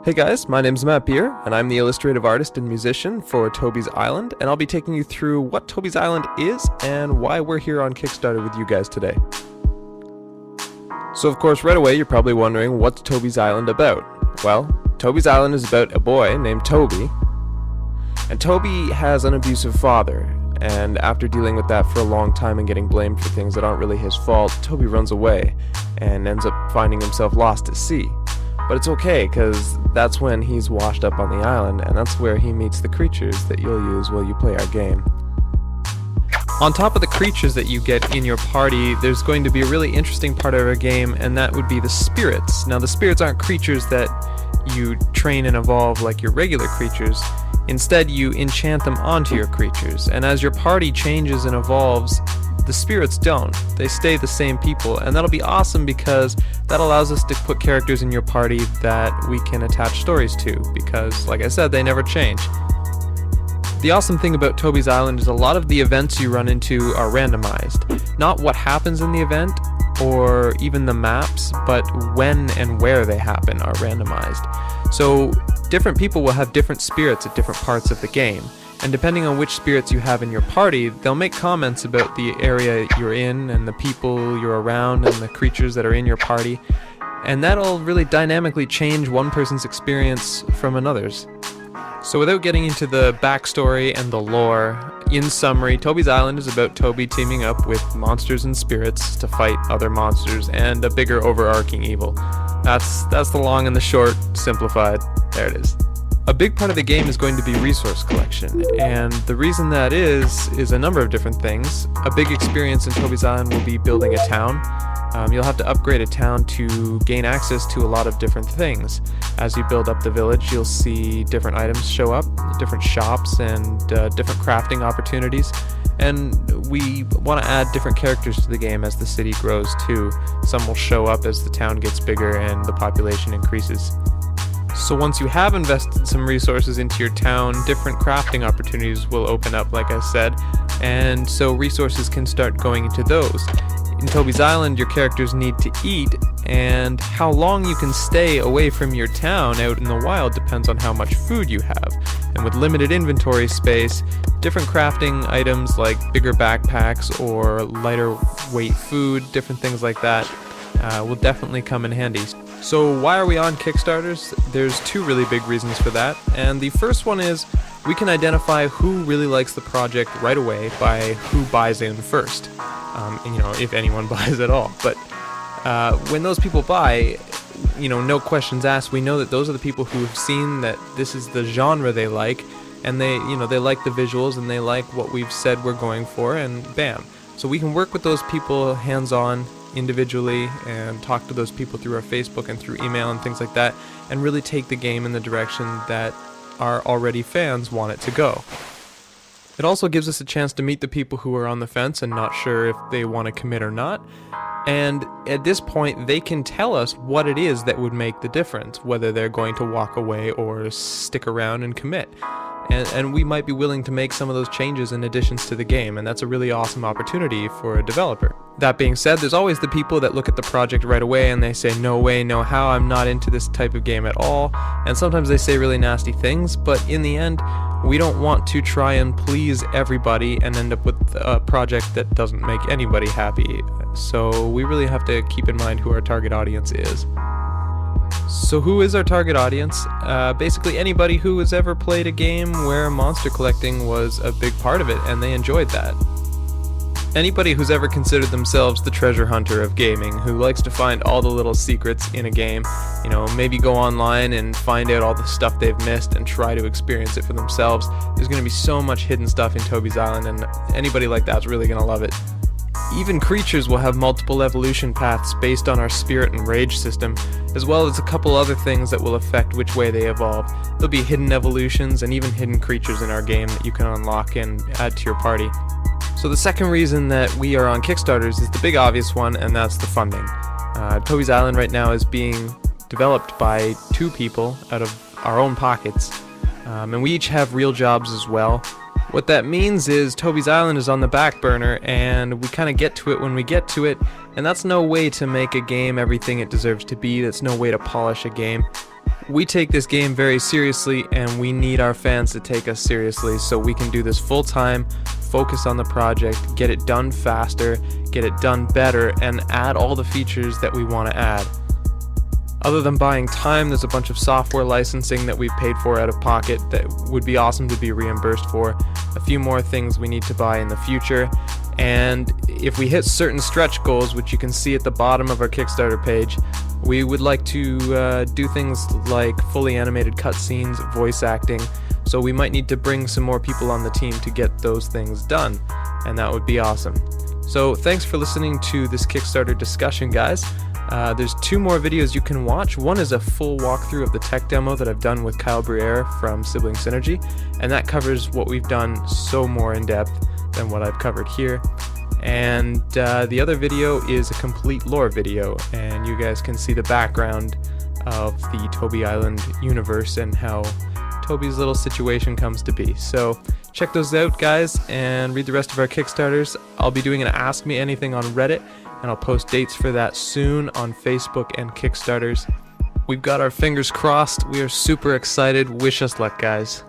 Hey guys, my name's Matt Beer, and I'm the illustrative artist and musician for Toby's Island, and I'll be taking you through what Toby's Island is and why we're here on Kickstarter with you guys today. So of course, right away you're probably wondering, what's Toby's Island about? Well, Toby's Island is about a boy named Toby, and Toby has an abusive father, and after dealing with that for a long time and getting blamed for things that aren't really his fault, Toby runs away and ends up finding himself lost at sea. But it's okay, because that's when he's washed up on the island, and that's where he meets the creatures that you'll use while you play our game. On top of the creatures that you get in your party, there's going to be a really interesting part of our game, and that would be the spirits. Now, the spirits aren't creatures that you train and evolve like your regular creatures. Instead, you enchant them onto your creatures, and as your party changes and evolves, the spirits don't. They stay the same people, and that'll be awesome because that allows us to put characters in your party that we can attach stories to, because, like I said, they never change. The awesome thing about Toby's Island is a lot of the events you run into are randomized. Not what happens in the event, or even the maps, but when and where they happen are randomized. So different people will have different spirits at different parts of the game. And depending on which spirits you have in your party, they'll make comments about the area you're in and the people you're around and the creatures that are in your party. And that'll really dynamically change one person's experience from another's. So without getting into the backstory and the lore, in summary, Toby's Island is about Toby teaming up with monsters and spirits to fight other monsters and a bigger overarching evil. That's the long and the short, simplified. There it is. A big part of the game is going to be resource collection, and the reason that is a number of different things. A big experience in Toby's Island will be building a town. You'll have to upgrade a town to gain access to a lot of different things. As you build up the village, you'll see different items show up, different shops, and different crafting opportunities. And we want to add different characters to the game as the city grows too. Some will show up as the town gets bigger and the population increases. So once you have invested some resources into your town, different crafting opportunities will open up, like I said, and so resources can start going into those. In Toby's Island, your characters need to eat, and how long you can stay away from your town out in the wild depends on how much food you have. And with limited inventory space, different crafting items like bigger backpacks or lighter weight food, different things like that, will definitely come in handy. So why are we on Kickstarters? There's two really big reasons for that, and the first one is we can identify who really likes the project right away by who buys in first. If anyone buys at all. But when those people buy, no questions asked, we know that those are the people who have seen that this is the genre they like, and they like the visuals and they like what we've said we're going for, and bam. So we can work with those people hands-on, individually, and talk to those people through our Facebook and through email and things like that, and really take the game in the direction that our already fans want it to go. It also gives us a chance to meet the people who are on the fence and not sure if they want to commit or not, and at this point they can tell us what it is that would make the difference, whether they're going to walk away or stick around and commit. And we might be willing to make some of those changes and additions to the game, and that's a really awesome opportunity for a developer. That being said, there's always the people that look at the project right away and they say, no way, no how, I'm not into this type of game at all, and sometimes they say really nasty things, but in the end, we don't want to try and please everybody and end up with a project that doesn't make anybody happy. So we really have to keep in mind who our target audience is. So who is our target audience? Basically anybody who has ever played a game where monster collecting was a big part of it and they enjoyed that. Anybody who's ever considered themselves the treasure hunter of gaming, who likes to find all the little secrets in a game, maybe go online and find out all the stuff they've missed and try to experience it for themselves. There's going to be so much hidden stuff in Toby's Island, and anybody like that's really going to love it. Even creatures will have multiple evolution paths based on our spirit and rage system, as well as a couple other things that will affect which way they evolve. There'll be hidden evolutions and even hidden creatures in our game that you can unlock and add to your party. So the second reason that we are on Kickstarters is the big obvious one, and that's the funding. Toby's Island right now is being developed by two people out of our own pockets, and we each have real jobs as well. What that means is Toby's Island is on the back burner, and we kind of get to it when we get to it, and that's no way to make a game everything it deserves to be. That's no way to polish a game. We take this game very seriously, and we need our fans to take us seriously so we can do this full time, focus on the project, get it done faster, get it done better, and add all the features that we want to add. Other than buying time, there's a bunch of software licensing that we've paid for out of pocket that would be awesome to be reimbursed for. A few more things we need to buy in the future. And if we hit certain stretch goals, which you can see at the bottom of our Kickstarter page, we would like to do things like fully animated cutscenes, voice acting, so we might need to bring some more people on the team to get those things done, and that would be awesome. So thanks for listening to this Kickstarter discussion, guys. There's 2 more videos you can watch. One is a full walkthrough of the tech demo that I've done with Kyle Briere from Sibling Synergy, and that covers what we've done so more in depth than what I've covered here. And the other video is a complete lore video, and you guys can see the background of the Toby Island universe and how Toby's little situation comes to be. So check those out, guys, and read the rest of our Kickstarters. I'll be doing an Ask Me Anything on Reddit, and I'll post dates for that soon on Facebook and Kickstarters. We've got our fingers crossed. We are super excited. Wish us luck, guys.